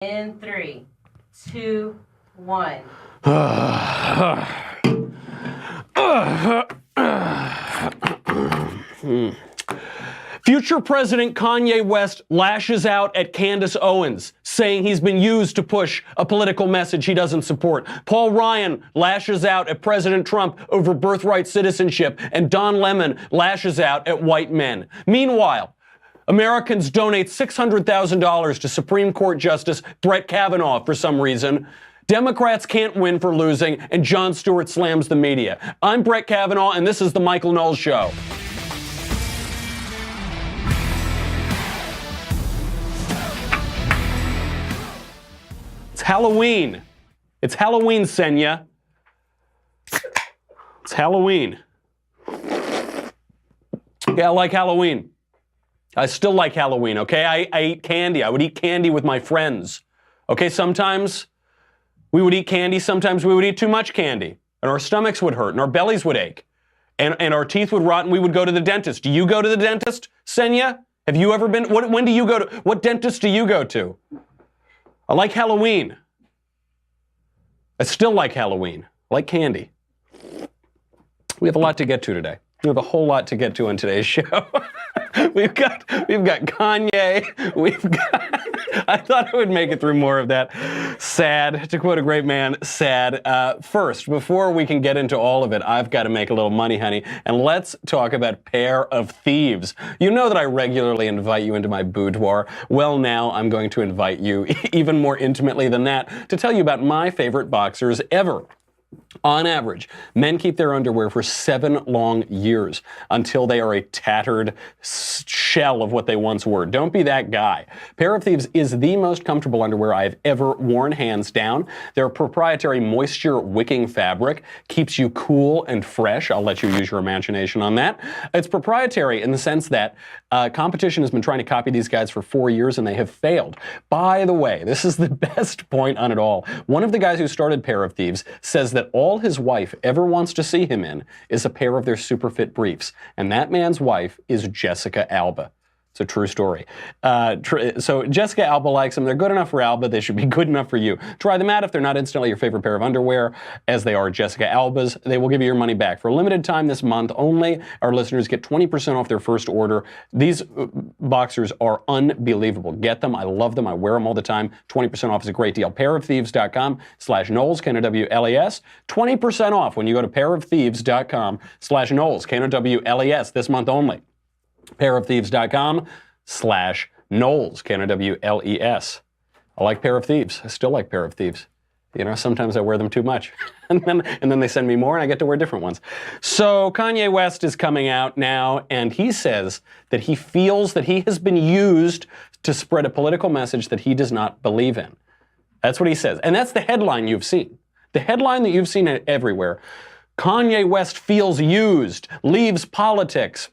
In 3, 2, 1. Future President Kanye West lashes out at Candace Owens, saying he's been used to push a political message he doesn't support. Paul Ryan lashes out at President Trump over birthright citizenship, and Don Lemon lashes out at white men. Meanwhile, Americans donate $600,000 to Supreme Court Justice Brett Kavanaugh for some reason. Democrats can't win for losing, and Jon Stewart slams the media. I'm Brett Kavanaugh, and this is The Michael Knowles Show. It's Halloween. It's Halloween, Senya. It's Halloween. Yeah, I like Halloween. I still like Halloween, okay? I eat candy. I would eat candy with my friends. Okay, sometimes we would eat candy. Sometimes we would eat too much candy. And our stomachs would hurt and our bellies would ache. And our teeth would rot and we would go to the dentist. Do you go to the dentist, Senya? Have you ever been? When do you go to? What dentist do you go to? I like Halloween. I still like Halloween. I like candy. We have a lot to get to today. We have a whole lot to get to on today's show. We've got Kanye. I thought I would make it through more of that. Sad, to quote a great man, sad. First, before we can get into all of it, I've got to make a little money, honey. And let's talk about Pair of Thieves. You know that I regularly invite you into my boudoir. Well, now I'm going to invite you even more intimately than that to tell you about my favorite boxers ever. On average, men keep their underwear for 7 long years until they are a tattered shell of what they once were. Don't be that guy. Pair of Thieves is the most comfortable underwear I've ever worn, hands down. Their proprietary moisture-wicking fabric keeps you cool and fresh. I'll let you use your imagination on that. It's proprietary in the sense that competition has been trying to copy these guys for 4 years and they have failed. By the way, this is the best point on it all. One of the guys who started Pair of Thieves says that all his wife ever wants to see him in is a pair of their super fit briefs. And that man's wife is Jessica Alba. It's a true story. So Jessica Alba likes them. They're good enough for Alba. They should be good enough for you. Try them out if they're not instantly your favorite pair of underwear, as they are Jessica Alba's. They will give you your money back. For a limited time this month only, our listeners get 20% off their first order. These boxers are unbelievable. Get them. I love them. I wear them all the time. 20% off is a great deal. Pairofthieves.com/Knowles, Knowles. 20% off when you go to pairofthieves.com/Knowles, Knowles, this month only. Pairofthieves.com/Knowles, Knowles. I like Pair of Thieves. I still like Pair of Thieves. You know, sometimes I wear them too much. and then they send me more and I get to wear different ones. So Kanye West is coming out now and he says that he feels that he has been used to spread a political message that he does not believe in. That's what he says. And that's the headline you've seen. The headline that you've seen everywhere. Kanye West feels used, leaves politics.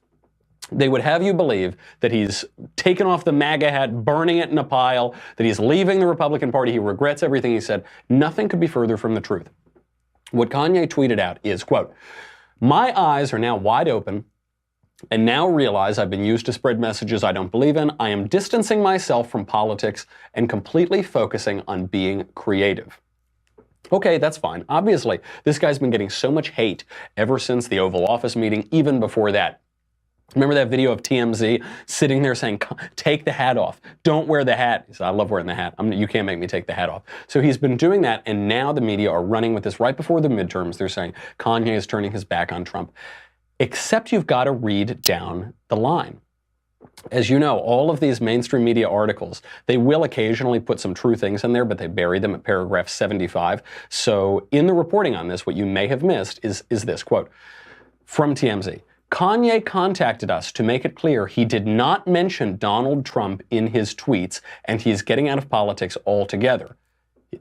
They would have you believe that he's taken off the MAGA hat, burning it in a pile, that he's leaving the Republican Party, he regrets everything he said. Nothing could be further from the truth. What Kanye tweeted out is, quote, "My eyes are now wide open and now realize I've been used to spread messages I don't believe in. I am distancing myself from politics and completely focusing on being creative." Okay, that's fine. Obviously, this guy's been getting so much hate ever since the Oval Office meeting, even before that. Remember that video of TMZ sitting there saying, "Take the hat off. Don't wear the hat." He said, "I love wearing the hat. You can't make me take the hat off." So he's been doing that, and now the media are running with this right before the midterms. They're saying Kanye is turning his back on Trump. Except you've got to read down the line. As you know, all of these mainstream media articles, they will occasionally put some true things in there, but they bury them at paragraph 75. So in the reporting on this, what you may have missed is this, quote, from TMZ. "Kanye contacted us to make it clear he did not mention Donald Trump in his tweets, and he's getting out of politics altogether."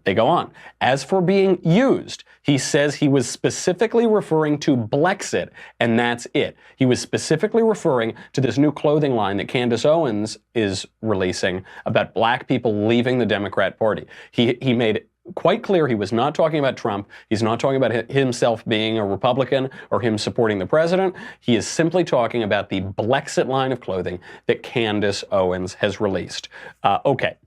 They go on. "As for being used, he says he was specifically referring to Blexit, and that's it. He was specifically referring to this new clothing line that Candace Owens is releasing about black people leaving the Democrat Party." He made quite clear he was not talking about Trump. He's not talking about himself being a Republican or him supporting the president. He is simply talking about the Blexit line of clothing that Candace Owens has released. Okay.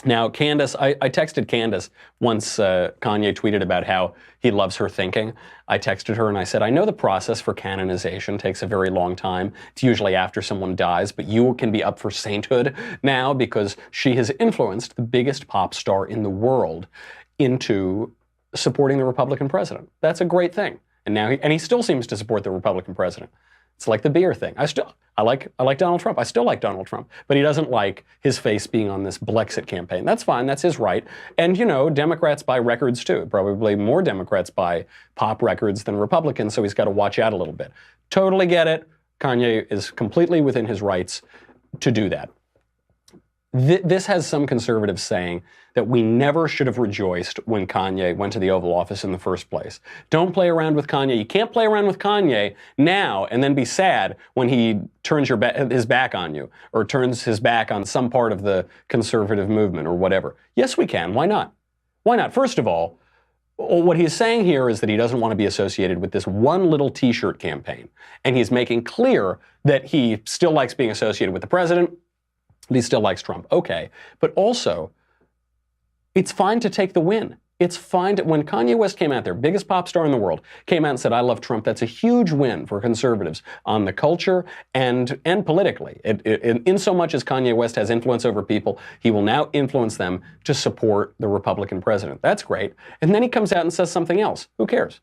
Now, Candace, I texted Candace once Kanye tweeted about how he loves her thinking. I texted her and I said, I know the process for canonization takes a very long time. It's usually after someone dies, but you can be up for sainthood now because she has influenced the biggest pop star in the world into supporting the Republican president. That's a great thing. And now he still seems to support the Republican president. It's like the beer thing. I like Donald Trump. I still like Donald Trump, but he doesn't like his face being on this Blexit campaign. That's fine. That's his right. And you know, Democrats buy records too. Probably more Democrats buy pop records than Republicans, so he's got to watch out a little bit. Totally get it. Kanye is completely within his rights to do that. This has some conservatives saying that we never should have rejoiced when Kanye went to the Oval Office in the first place. Don't play around with Kanye. You can't play around with Kanye now and then be sad when he turns his back on you or turns his back on some part of the conservative movement or whatever. Yes, we can. Why not? Why not? First of all, what he's saying here is that he doesn't want to be associated with this one little T-shirt campaign. And he's making clear that he still likes being associated with the president. He still likes Trump. Okay. But also, it's fine to take the win. It's fine to, when Kanye West came out there, biggest pop star in the world, came out and said, I love Trump, that's a huge win for conservatives on the culture and politically. In so much as Kanye West has influence over people, he will now influence them to support the Republican president. That's great. And then he comes out and says something else. Who cares?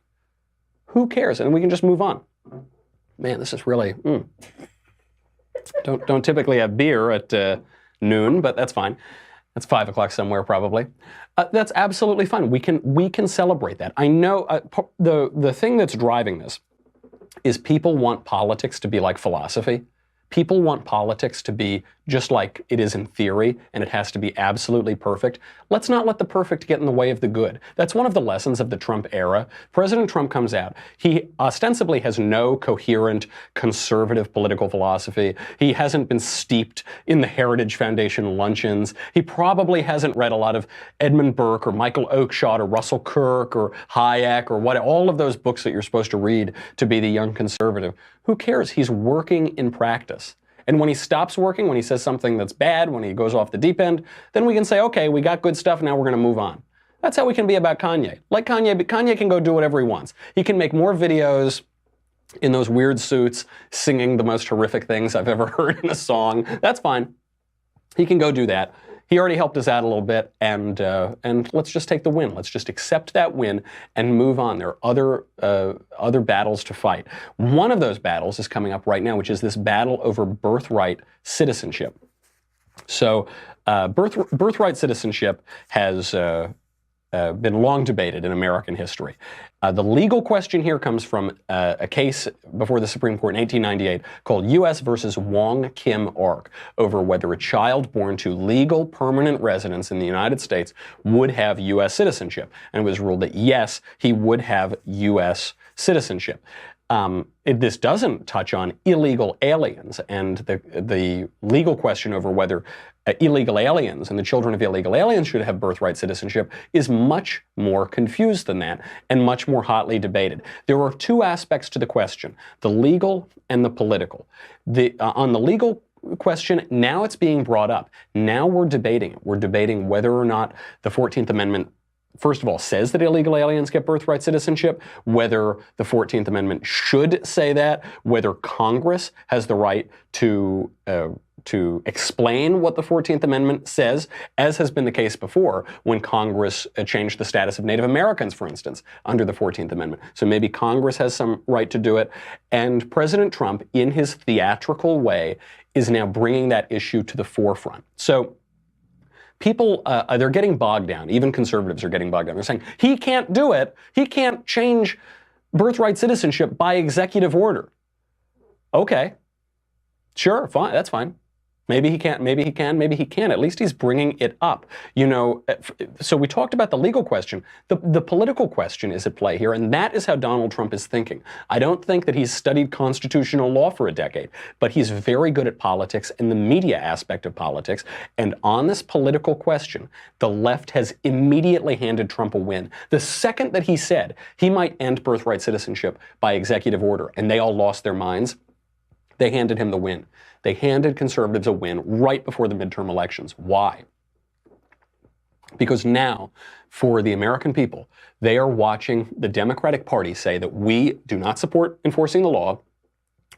Who cares? And we can just move on. Man, this is really... Don't typically have beer at noon, but that's fine. That's 5 o'clock somewhere probably. That's absolutely fine. We can celebrate that. I know the thing that's driving this is people want politics to be like philosophy. People want politics to be just like it is in theory, and it has to be absolutely perfect. Let's not let the perfect get in the way of the good. That's one of the lessons of the Trump era. President Trump comes out. He ostensibly has no coherent conservative political philosophy. He hasn't been steeped in the Heritage Foundation luncheons. He probably hasn't read a lot of Edmund Burke or Michael Oakeshott or Russell Kirk or Hayek or all of those books that you're supposed to read to be the young conservative. Who cares? He's working in practice. And when he stops working, when he says something that's bad, when he goes off the deep end, then we can say, okay, we got good stuff, now we're going to move on. That's how we can be about Kanye. Like Kanye, but Kanye can go do whatever he wants. He can make more videos in those weird suits, singing the most horrific things I've ever heard in a song. That's fine. He can go do that. He already helped us out a little bit, and let's just take the win. Let's just accept that win and move on. There are other battles to fight. One of those battles is coming up right now, which is this battle over birthright citizenship. So birthright citizenship has been long debated in American history. The legal question here comes from a case before the Supreme Court in 1898 called U.S. versus Wong Kim Ark over whether a child born to legal permanent residence in the United States would have U.S. citizenship. And it was ruled that yes, he would have U.S. citizenship. This doesn't touch on illegal aliens, and the legal question over whether illegal aliens and the children of illegal aliens should have birthright citizenship is much more confused than that and much more hotly debated. There are two aspects to the question, the legal and the political. On the legal question, now it's being brought up. Now we're debating it. We're debating whether or not the 14th Amendment first of all, says that illegal aliens get birthright citizenship, whether the 14th Amendment should say that, whether Congress has the right to explain what the 14th Amendment says, as has been the case before when Congress changed the status of Native Americans, for instance, under the 14th Amendment. So maybe Congress has some right to do it. And President Trump, in his theatrical way, is now bringing that issue to the forefront. So people, they're getting bogged down. Even conservatives are getting bogged down. They're saying, he can't do it. He can't change birthright citizenship by executive order. Okay. Sure, fine. That's fine. Maybe he can't, maybe he can, maybe he can't. At least he's bringing it up. You know, so we talked about the legal question. The political question is at play here, and that is how Donald Trump is thinking. I don't think that he's studied constitutional law for a decade, but he's very good at politics and the media aspect of politics. And on this political question, the left has immediately handed Trump a win. The second that he said he might end birthright citizenship by executive order, and they all lost their minds, they handed him the win. They handed conservatives a win right before the midterm elections. Why? Because now, for the American people, they are watching the Democratic Party say that we do not support enforcing the law.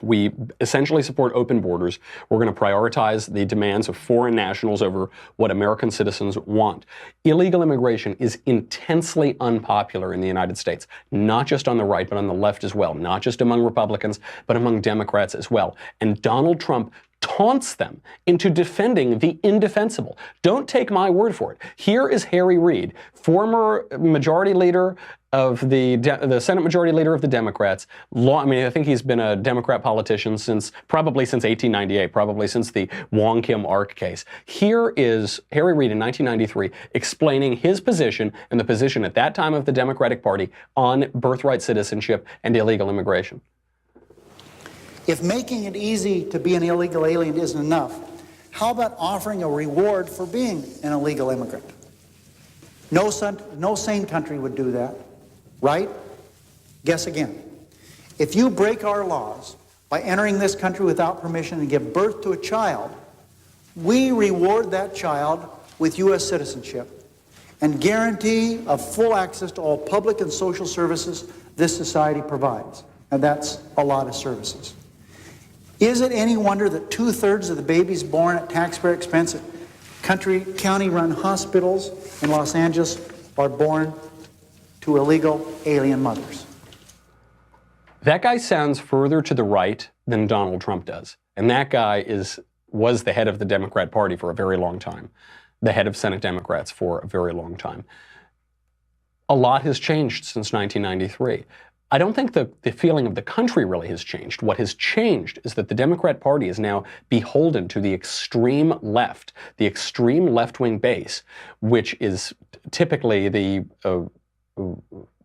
We essentially support open borders. We're going to prioritize the demands of foreign nationals over what American citizens want. Illegal immigration is intensely unpopular in the United States, not just on the right, but on the left as well, not just among Republicans, but among Democrats as well. And Donald Trump taunts them into defending the indefensible. Don't take my word for it. Here is Harry Reid, former majority leader of the Senate Majority Leader of the Democrats. I think he's been a Democrat politician probably since 1898, probably since the Wong Kim Ark case. Here is Harry Reid in 1993 explaining his position and the position at that time of the Democratic Party on birthright citizenship and illegal immigration. If making it easy to be an illegal alien isn't enough, how about offering a reward for being an illegal immigrant? No sane country would do that, right? Guess again. If you break our laws by entering this country without permission and give birth to a child, we reward that child with U.S. citizenship and guarantee of full access to all public and social services this society provides. And that's a lot of services. Is it any wonder that 2/3 of the babies born at taxpayer expense at county-run hospitals in Los Angeles are born to illegal alien mothers? That guy sounds further to the right than Donald Trump does. And that guy was the head of the Democrat Party for a very long time, the head of Senate Democrats for a very long time. A lot has changed since 1993. I don't think the feeling of the country really has changed. What has changed is that the Democrat Party is now beholden to the extreme left-wing base, which is typically the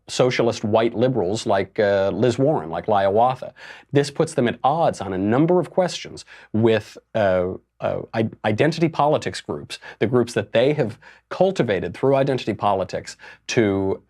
socialist white liberals like Liz Warren, like Hiawatha. This puts them at odds on a number of questions with identity politics groups, the groups that they have cultivated through identity politics to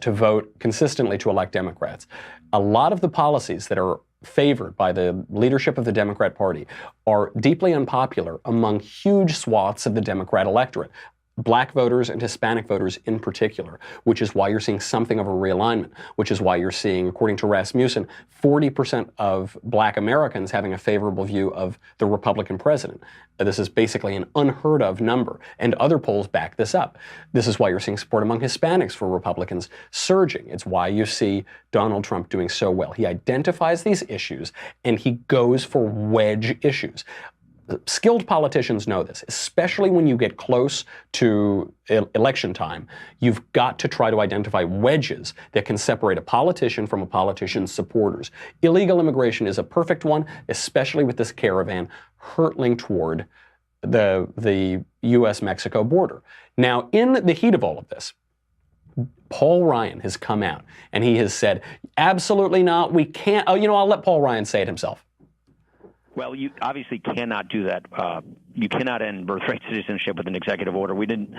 vote consistently to elect Democrats. A lot of the policies that are favored by the leadership of the Democrat Party are deeply unpopular among huge swaths of the Democrat electorate. Black voters and Hispanic voters in particular, which is why you're seeing something of a realignment, which is why you're seeing, according to Rasmussen, 40% of Black Americans having a favorable view of the Republican president. This is basically an unheard of number, and other polls back this up. This is why you're seeing support among Hispanics for Republicans surging. It's why you see Donald Trump doing so well. He identifies these issues, and he goes for wedge issues. Skilled politicians know this, especially when you get close to election time. You've got to try to identify wedges that can separate a politician from a politician's supporters. Illegal immigration is a perfect one, especially with this caravan hurtling toward the U.S.-Mexico border. Now, in the heat of all of this, Paul Ryan has come out and he has said, absolutely not, we can't, I'll let Paul Ryan say it himself. Well, you obviously cannot do that. You cannot end birthright citizenship with an executive order. We didn't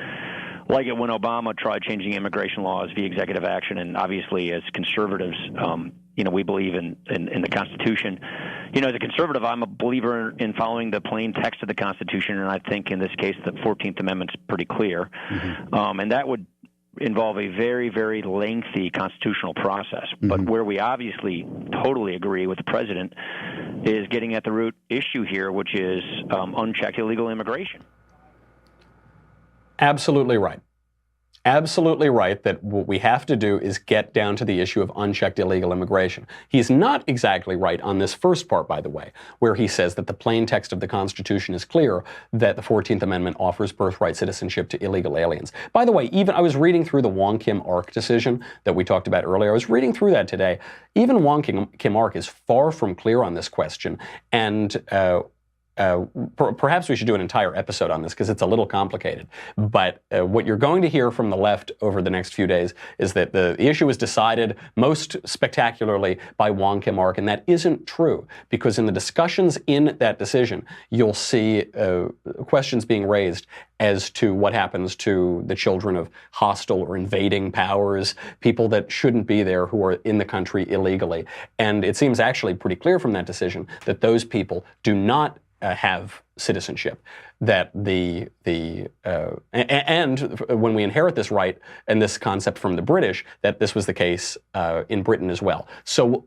like it when Obama tried changing immigration laws via executive action, and obviously as conservatives, we believe in the Constitution. As a conservative, I'm a believer in following the plain text of the Constitution, and I think in this case the 14th Amendment's pretty clear. Mm-hmm. And that would involve a very, very lengthy constitutional process. Mm-hmm. But where we obviously totally agree with the president is getting at the root issue here, which is unchecked illegal immigration. Absolutely right. Absolutely right that what we have to do is get down to the issue of unchecked illegal immigration. He's not exactly right on this first part, by the way, where he says that the plain text of the Constitution is clear that the 14th Amendment offers birthright citizenship to illegal aliens. By the way, even I was reading through the Wong Kim Ark decision that we talked about earlier. I was reading through that today. Even Wong Kim Ark is far from clear on this question, and perhaps we should do an entire episode on this because it's a little complicated. But what you're going to hear from the left over the next few days is that the issue was decided most spectacularly by Wong Kim Ark, and that isn't true, because in the discussions in that decision, you'll see questions being raised as to what happens to the children of hostile or invading powers, people that shouldn't be there who are in the country illegally. And it seems actually pretty clear from that decision that those people do not have citizenship. That and when we inherit this right and this concept from the British, that this was the case in Britain as well. So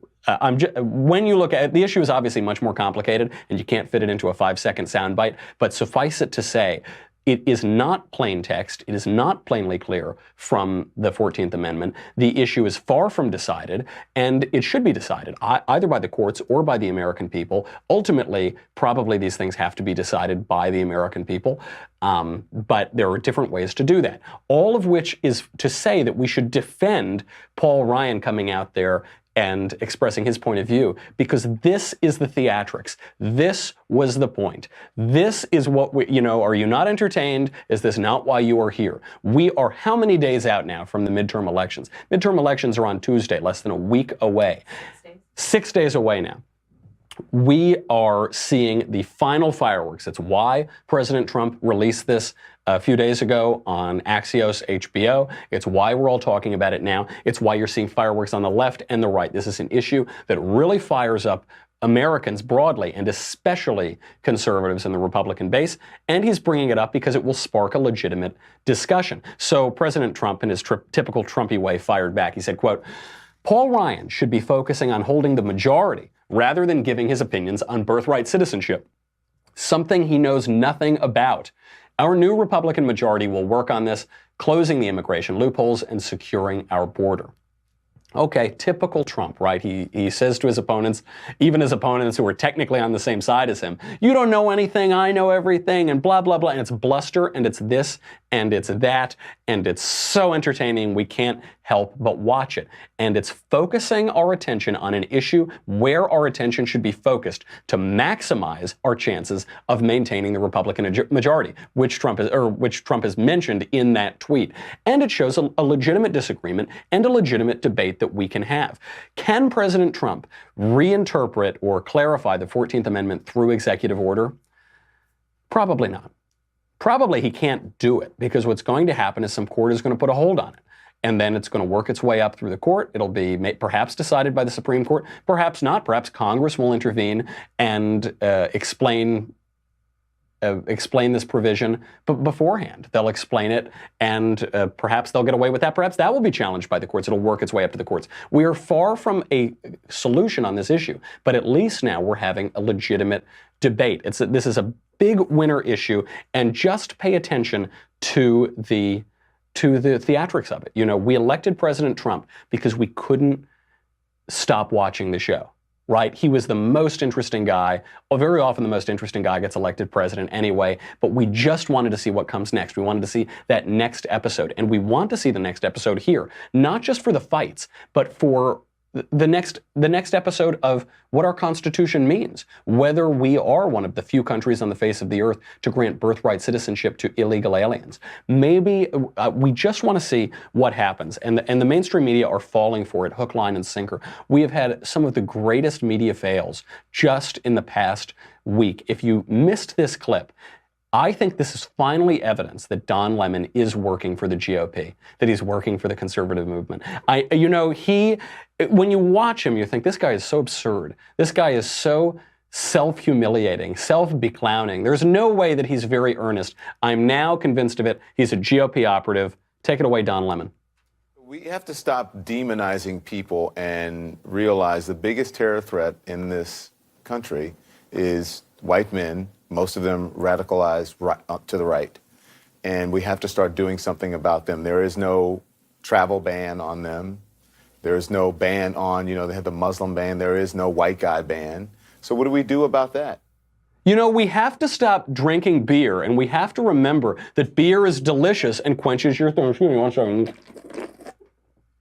when you look at it, the issue is obviously much more complicated, and you can't fit it into a 5-second soundbite. But suffice it to say, it is not plain text. It is not plainly clear from the 14th Amendment. The issue is far from decided, and it should be decided either by the courts or by the American people. Ultimately, probably these things have to be decided by the American people, but there are different ways to do that. All of which is to say that we should defend Paul Ryan coming out there and expressing his point of view, because this is the theatrics. This was the point. This is what we, are you not entertained? Is this not why you are here? We are how many days out now from the midterm elections? Midterm elections are on Tuesday, less than a week away. 6 days. 6 days away now. We are seeing the final fireworks. It's why President Trump released this a few days ago on Axios HBO. It's why we're all talking about it now. It's why you're seeing fireworks on the left and the right. This is an issue that really fires up Americans broadly, and especially conservatives in the Republican base. And he's bringing it up because it will spark a legitimate discussion. So President Trump, in his typical Trumpy way, fired back. He said, quote, "Paul Ryan should be focusing on holding the majority rather than giving his opinions on birthright citizenship, something he knows nothing about. Our new Republican majority will work on this, closing the immigration loopholes and securing our border." Okay, typical Trump, right? He says to his opponents, even his opponents who are technically on the same side as him, "You don't know anything, I know everything," and blah, blah, blah. And it's bluster, and it's this, and it's that, and it's so entertaining we can't help but watch it. And it's focusing our attention on an issue where our attention should be focused to maximize our chances of maintaining the Republican majority, which Trump has mentioned in that tweet. And it shows a legitimate disagreement and a legitimate debate that we can have. Can President Trump reinterpret or clarify the 14th Amendment through executive order? Probably not. Probably he can't do it, because what's going to happen is some court is going to put a hold on it. And then it's going to work its way up through the court. It'll be perhaps decided by the Supreme Court, perhaps not. Perhaps Congress will intervene and explain this provision beforehand. They'll explain it, and perhaps they'll get away with that. Perhaps that will be challenged by the courts. It'll work its way up to the courts. We are far from a solution on this issue, but at least now we're having a legitimate debate. This is a big winner issue, and just pay attention to the theatrics of it. We elected President Trump because we couldn't stop watching the show. Right? He was the most interesting guy. Well, very often the most interesting guy gets elected president anyway, but we just wanted to see what comes next. We wanted to see that next episode. And we want to see the next episode here, not just for the fights, but for the next episode of what our Constitution means, whether we are one of the few countries on the face of the earth to grant birthright citizenship to illegal aliens. Maybe we just want to see what happens, and the mainstream media are falling for it, hook, line, and sinker. We have had some of the greatest media fails just in the past week. If you missed this clip, I think this is finally evidence that Don Lemon is working for the GOP, that he's working for the conservative movement. When you watch him, you think, this guy is so absurd. This guy is so self-humiliating, self-beclowning. There's no way that he's very earnest. I'm now convinced of it. He's a GOP operative. Take it away, Don Lemon. We have to stop demonizing people and realize the biggest terror threat in this country is white men, most of them radicalized to the right. And we have to start doing something about them. There is no travel ban on them. There is no ban on, they have the Muslim ban. There is no white guy ban. So what do we do about that? We have to stop drinking beer, and we have to remember that beer is delicious and quenches your thirst. And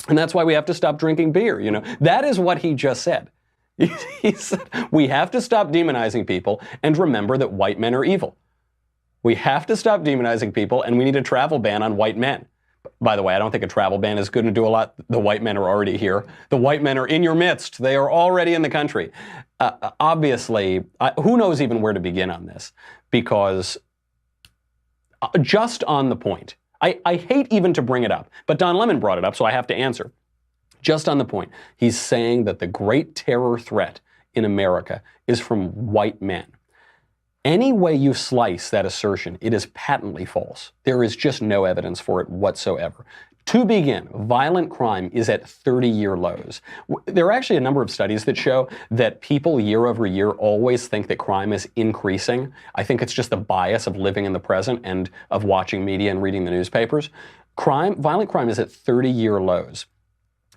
that's why we have to stop drinking beer. That is what he just said. He said, we have to stop demonizing people and remember that white men are evil. We have to stop demonizing people, and we need a travel ban on white men. By the way, I don't think a travel ban is going to do a lot. The white men are already here. The white men are in your midst. They are already in the country. Obviously, who knows even where to begin on this? Because just on the point, I hate even to bring it up, but Don Lemon brought it up, so I have to answer. Just on the point, he's saying that the great terror threat in America is from white men. Any way you slice that assertion, it is patently false. There is just no evidence for it whatsoever. To begin, violent crime is at 30-year lows. There are actually a number of studies that show that people year over year always think that crime is increasing. I think it's just the bias of living in the present and of watching media and reading the newspapers. Violent crime is at 30-year lows.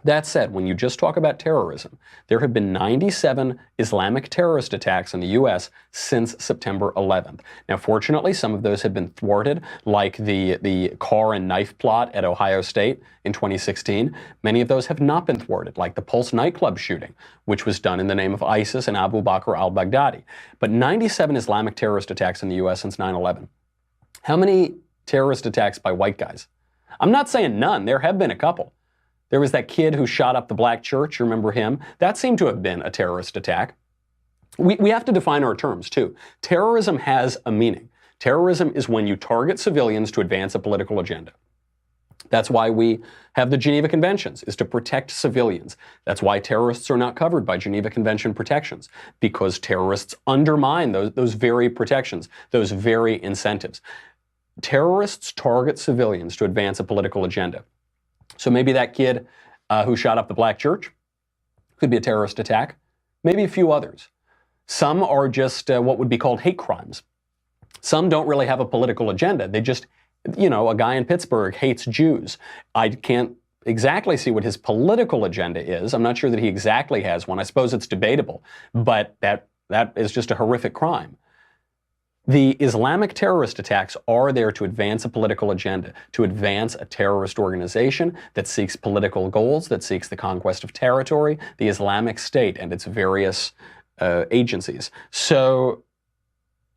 That said, when you just talk about terrorism, there have been 97 Islamic terrorist attacks in the U.S. since September 11th. Now, fortunately, some of those have been thwarted, like the car and knife plot at Ohio State in 2016. Many of those have not been thwarted, like the Pulse nightclub shooting, which was done in the name of ISIS and Abu Bakr al-Baghdadi. But 97 Islamic terrorist attacks in the U.S. since 9/11. How many terrorist attacks by white guys? I'm not saying none. There have been a couple. There was that kid who shot up the black church. You remember him? That seemed to have been a terrorist attack. We have to define our terms, too. Terrorism has a meaning. Terrorism is when you target civilians to advance a political agenda. That's why we have the Geneva Conventions, is to protect civilians. That's why terrorists are not covered by Geneva Convention protections, because terrorists undermine those very protections, those very incentives. Terrorists target civilians to advance a political agenda. So maybe that kid who shot up the black church could be a terrorist attack. Maybe a few others. Some are just what would be called hate crimes. Some don't really have a political agenda. They just, a guy in Pittsburgh hates Jews. I can't exactly see what his political agenda is. I'm not sure that he exactly has one. I suppose it's debatable, but that is just a horrific crime. The Islamic terrorist attacks are there to advance a political agenda, to advance a terrorist organization that seeks political goals, that seeks the conquest of territory, the Islamic State and its various agencies. So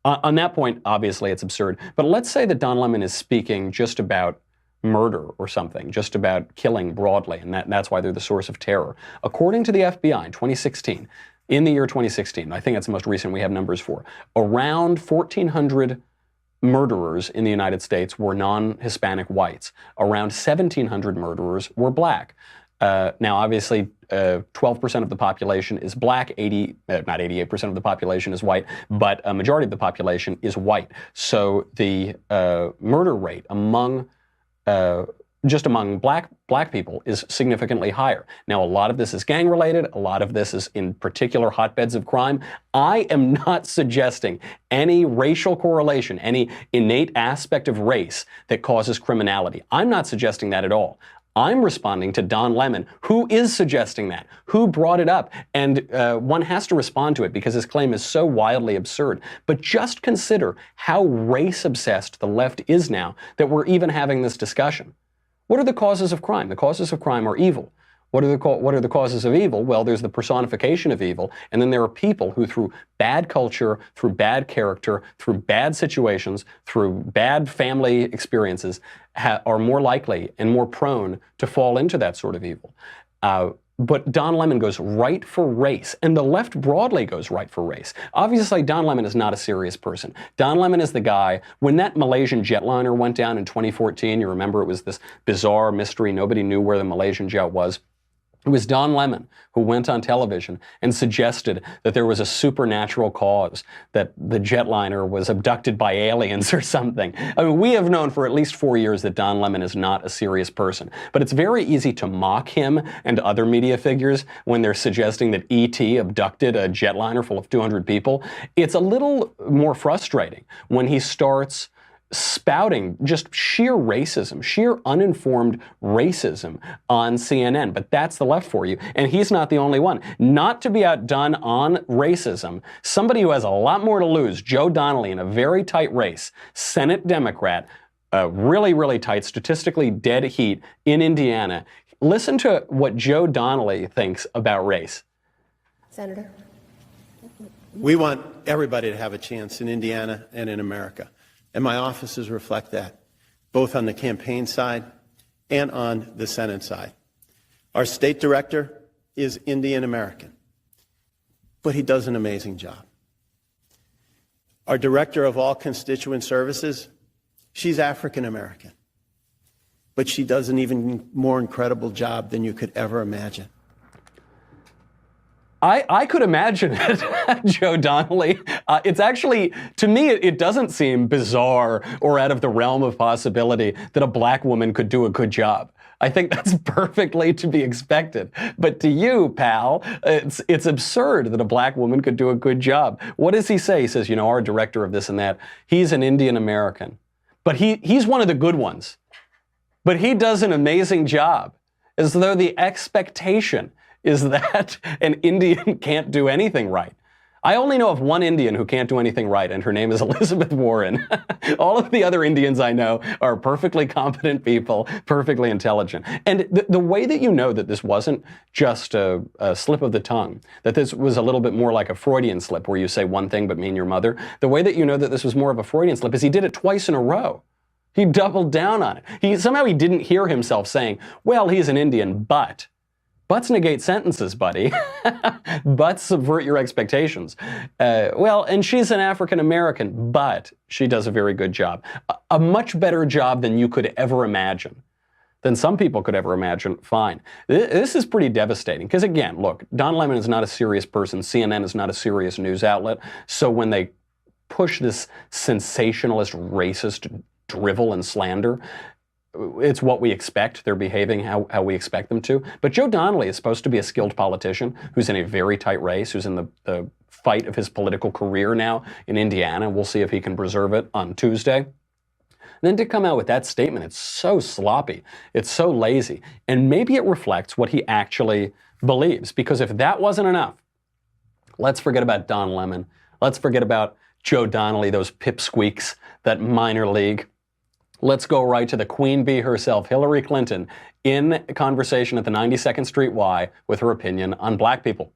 on that point, obviously, it's absurd. But let's say that Don Lemon is speaking just about murder or something, just about killing broadly, and that's why they're the source of terror. According to the FBI in 2016, in the year 2016, I think that's the most recent we have numbers for, around 1,400 murderers in the United States were non-Hispanic whites. Around 1,700 murderers were black. Now, obviously, 12% of the population is black, not 88% of the population is white, but a majority of the population is white. So the murder rate among just among black people is significantly higher. Now, a lot of this is gang-related. A lot of this is in particular hotbeds of crime. I am not suggesting any racial correlation, any innate aspect of race that causes criminality. I'm not suggesting that at all. I'm responding to Don Lemon, who is suggesting that, who brought it up, and one has to respond to it because his claim is so wildly absurd. But just consider how race-obsessed the left is now that we're even having this discussion. What are the causes of crime? The causes of crime are evil. What are the causes of evil? Well, there's the personification of evil, and then there are people who, through bad culture, through bad character, through bad situations, through bad family experiences, are more likely and more prone to fall into that sort of evil. But Don Lemon goes right for race, and the left broadly goes right for race. Obviously, Don Lemon is not a serious person. Don Lemon is the guy, when that Malaysian jetliner went down in 2014, you remember it was this bizarre mystery, nobody knew where the Malaysian jet was. It was Don Lemon who went on television and suggested that there was a supernatural cause, that the jetliner was abducted by aliens or something. I mean, we have known for at least 4 years that Don Lemon is not a serious person. But it's very easy to mock him and other media figures when they're suggesting that E.T. abducted a jetliner full of 200 people. It's a little more frustrating when he starts spouting just sheer racism, sheer uninformed racism on CNN. But that's the left for you. And he's not the only one. Not to be outdone on racism, somebody who has a lot more to lose, Joe Donnelly, in a very tight race, Senate Democrat, really, really tight, statistically dead heat in Indiana. Listen to what Joe Donnelly thinks about race. Senator. We want everybody to have a chance in Indiana and in America. And my offices reflect that, both on the campaign side and on the Senate side. Our state director is Indian American, but he does an amazing job. Our director of all constituent services, she's African American, but she does an even more incredible job than you could ever imagine. I could imagine it, Joe Donnelly. It's actually, to me, it doesn't seem bizarre or out of the realm of possibility that a black woman could do a good job. I think that's perfectly to be expected. But to you, pal, it's absurd that a black woman could do a good job. What does he say? He says, you know, our director of this and that, he's an Indian American. But he's one of the good ones. But he does an amazing job, as though the expectation is that an Indian can't do anything right. I only know of one Indian who can't do anything right, and her name is Elizabeth Warren. All of the other Indians I know are perfectly competent people, perfectly intelligent. And the way that you know that this wasn't just a slip of the tongue, that this was a little bit more like a Freudian slip where you say one thing but mean your mother, the way that you know that this was more of a Freudian slip is he did it twice in a row. He doubled down on it. Somehow he didn't hear himself saying, well, he's an Indian, but. Buts negate sentences, buddy. Buts subvert your expectations. Well, and she's an African American, but she does a very good job. A much better job than you could ever imagine. Than some people could ever imagine. Fine. This is pretty devastating. Because again, look, Don Lemon is not a serious person. CNN is not a serious news outlet. So when they push this sensationalist, racist drivel and slander, it's what we expect. They're behaving how we expect them to. But Joe Donnelly is supposed to be a skilled politician who's in a very tight race, who's in the fight of his political career now in Indiana. We'll see if he can preserve it on Tuesday. And then to come out with that statement, it's so sloppy. It's so lazy. And maybe it reflects what he actually believes. Because if that wasn't enough, let's forget about Don Lemon. Let's forget about Joe Donnelly, those pipsqueaks, that minor league. Let's go right to the queen bee herself, Hillary Clinton, in a conversation at the 92nd Street Y with her opinion on black people.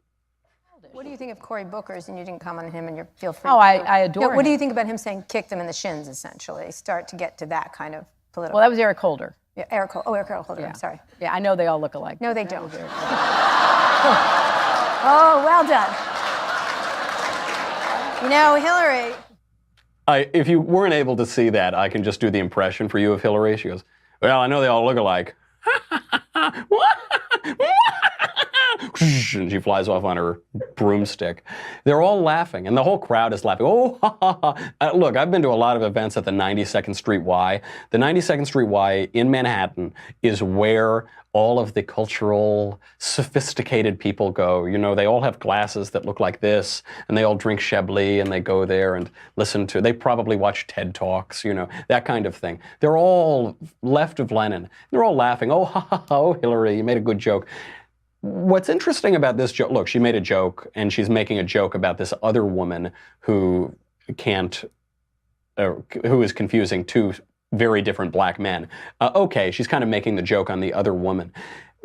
What do you think of Cory Booker's? And you didn't comment on him, and you feel free. Oh, I adore him. What do you think about him saying kicked him in the shins, essentially? Start to get to that kind of political. Well, that was Eric Holder. Yeah, Eric Holder, Yeah. I'm sorry. Yeah, I know they all look alike. No, they don't. Oh, well done. You know, Hillary... If you weren't able to see that, I can just do the impression for you of Hillary. She goes, well, I know they all look alike. And she flies off on her broomstick. They're all laughing, and the whole crowd is laughing. Oh, ha, ha, ha. Look, I've been to a lot of events at the 92nd Street Y. The 92nd Street Y in Manhattan is where all of the cultural, sophisticated people go. You know, they all have glasses that look like this, and they all drink Chablis, and they go there and listen to, they probably watch TED Talks, you know, that kind of thing. They're all left of Lenin. They're all laughing. Oh, ha, ha, ha, oh, Hillary, you made a good joke. What's interesting about this joke, look, she made a joke, and she's making a joke about this other woman who who is confusing two very different black men. Okay, she's kind of making the joke on the other woman.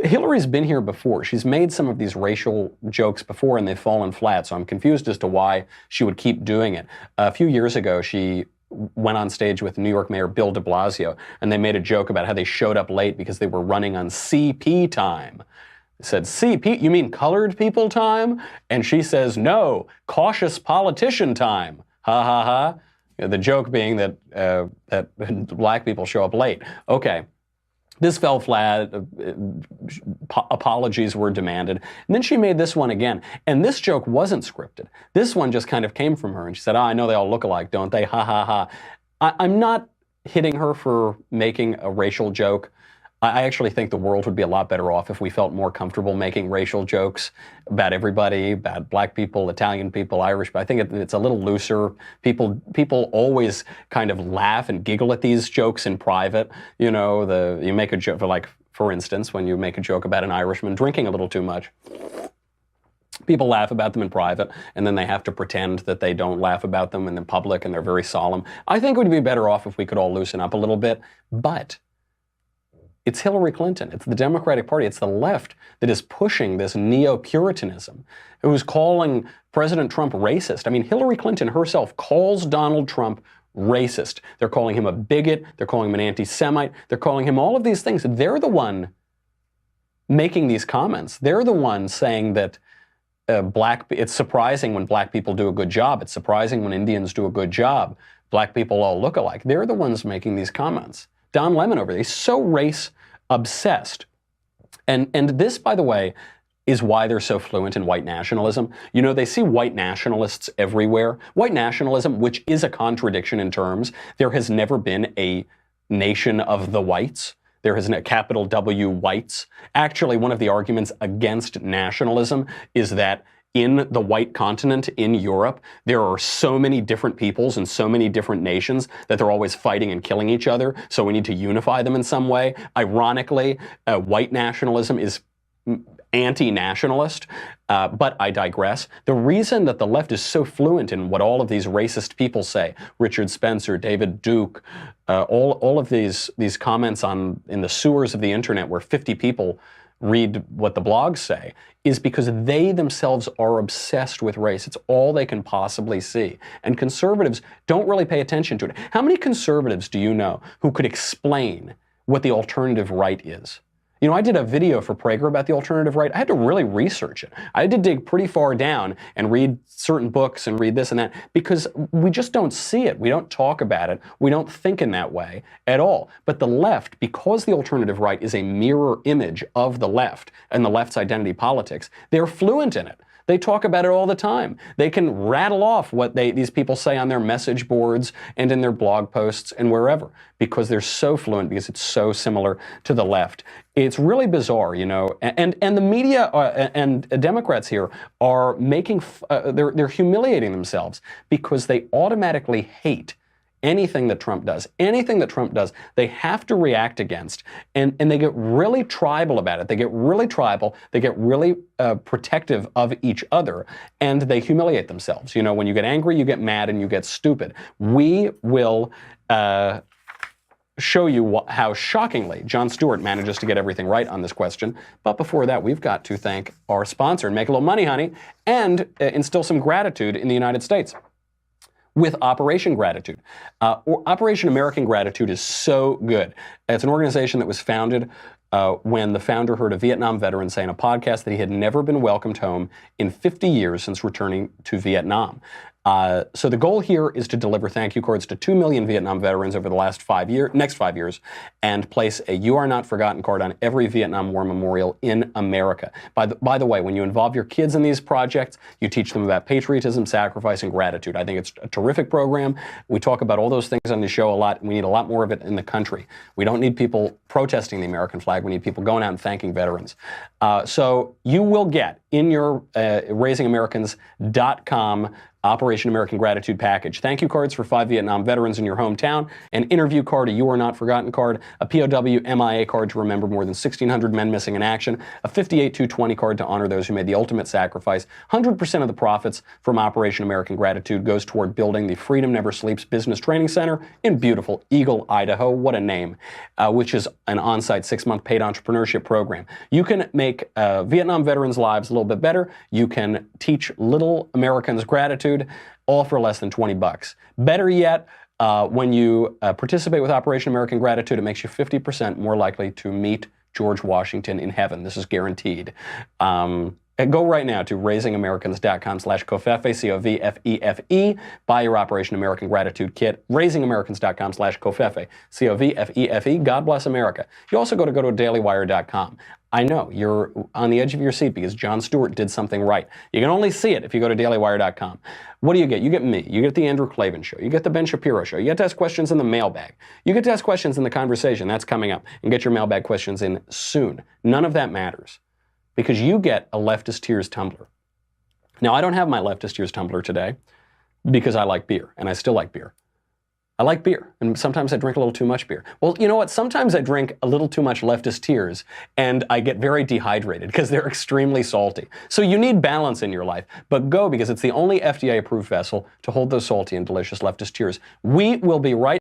Hillary's been here before. She's made some of these racial jokes before, and they've fallen flat, so I'm confused as to why she would keep doing it. A few years ago, she went on stage with New York Mayor Bill de Blasio, and they made a joke about how they showed up late because they were running on CP time. Said, CP, you mean colored people time? And she says, no, cautious politician time. Ha ha ha. The joke being that that black people show up late. Okay, this fell flat. Apologies were demanded. And then she made this one again. And this joke wasn't scripted. This one just kind of came from her. And she said, I know they all look alike, don't they? Ha ha ha. I'm not hitting her for making a racial joke. I actually think the world would be a lot better off if we felt more comfortable making racial jokes about everybody, about black people, Italian people, Irish. But I think it's a little looser. People always kind of laugh and giggle at these jokes in private. You know, you make a joke, like, for instance, when you make a joke about an Irishman drinking a little too much. People laugh about them in private, and then they have to pretend that they don't laugh about them in the public, and they're very solemn. I think it would be better off if we could all loosen up a little bit, but it's Hillary Clinton. It's the Democratic Party. It's the left that is pushing this neo-Puritanism, who's calling President Trump racist. I mean, Hillary Clinton herself calls Donald Trump racist. They're calling him a bigot. They're calling him an anti-Semite. They're calling him all of these things. They're the one making these comments. They're the one saying that it's surprising when black people do a good job. It's surprising when Indians do a good job. Black people all look alike. They're the ones making these comments. Don Lemon over there, he's so race obsessed. And this, by the way, is why they're so fluent in white nationalism. You know, they see white nationalists everywhere. White nationalism, which is a contradiction in terms, there has never been a nation of the whites. There is a capital W whites. Actually, one of the arguments against nationalism is that in the white continent, in Europe, there are so many different peoples and so many different nations that they're always fighting and killing each other, so we need to unify them in some way. Ironically, white nationalism is anti-nationalist, but I digress. The reason that the left is so fluent in what all of these racist people say, Richard Spencer, David Duke, all of these comments in the sewers of the internet where 50 people read what the blogs say, is because they themselves are obsessed with race. It's all they can possibly see. And conservatives don't really pay attention to it. How many conservatives do you know who could explain what the alternative right is? You know, I did a video for Prager about the alternative right. I had to really research it. I had to dig pretty far down and read certain books and read this and that because we just don't see it. We don't talk about it. We don't think in that way at all. But the left, because the alternative right is a mirror image of the left and the left's identity politics, they're fluent in it. They talk about it all the time. They can rattle off what these people say on their message boards and in their blog posts and wherever because they're so fluent, because it's so similar to the left. It's really bizarre, you know. And the media and Democrats here are making they're humiliating themselves because they automatically hate anything that Trump does. Anything that Trump does, they have to react against. And they get really tribal about it. They get really tribal. They get really protective of each other. And they humiliate themselves. You know, when you get angry, you get mad, and you get stupid. We will show you how shockingly Jon Stewart manages to get everything right on this question. But before that, we've got to thank our sponsor and make a little money, honey, and instill some gratitude in the United States with Operation Gratitude. Operation American Gratitude is so good. It's an organization that was founded when the founder heard a Vietnam veteran say in a podcast that he had never been welcomed home in 50 years since returning to Vietnam. So the goal here is to deliver thank you cards to 2 million Vietnam veterans over the next 5 years, and place a You Are Not Forgotten card on every Vietnam War memorial in America. By the way, when you involve your kids in these projects, you teach them about patriotism, sacrifice, and gratitude. I think it's a terrific program. We talk about all those things on the show a lot, and we need a lot more of it in the country. We don't need people protesting the American flag. We need people going out and thanking veterans. So you will get in your RaisingAmericans.com Operation American Gratitude Package thank you cards for 5 Vietnam veterans in your hometown, an interview card, a You Are Not Forgotten card, a POW MIA card to remember more than 1,600 men missing in action, a 58-220 card to honor those who made the ultimate sacrifice. 100% of the profits from Operation American Gratitude goes toward building the Freedom Never Sleeps Business Training Center in beautiful Eagle, Idaho. What a name, which is an on-site 6-month paid entrepreneurship program. You can make Vietnam veterans' lives a little bit better. You can teach little Americans gratitude, all for less than $20. Better yet, when you participate with Operation American Gratitude, it makes you 50% more likely to meet George Washington in heaven. This is guaranteed. Go right now to raisingamericans.com/covfefe, C-O-V-F-E-F-E. Buy your Operation American Gratitude Kit. Raisingamericans.com/covfefe, C-O-V-F-E-F-E. God bless America. You also go to dailywire.com. I know you're on the edge of your seat because Jon Stewart did something right. You can only see it if you go to dailywire.com. What do you get? You get me. You get the Andrew Klavan Show. You get the Ben Shapiro Show. You get to ask questions in the mailbag. You get to ask questions in the conversation. That's coming up. And get your mailbag questions in soon. None of that matters because you get a Leftist Tears tumbler. Now, I don't have my Leftist Tears tumbler today because I like beer, and I still like beer. I like beer, and sometimes I drink a little too much beer. Well, you know what? Sometimes I drink a little too much Leftist Tears, and I get very dehydrated because they're extremely salty. So you need balance in your life, but go because it's the only FDA-approved vessel to hold those salty and delicious Leftist Tears. We will be right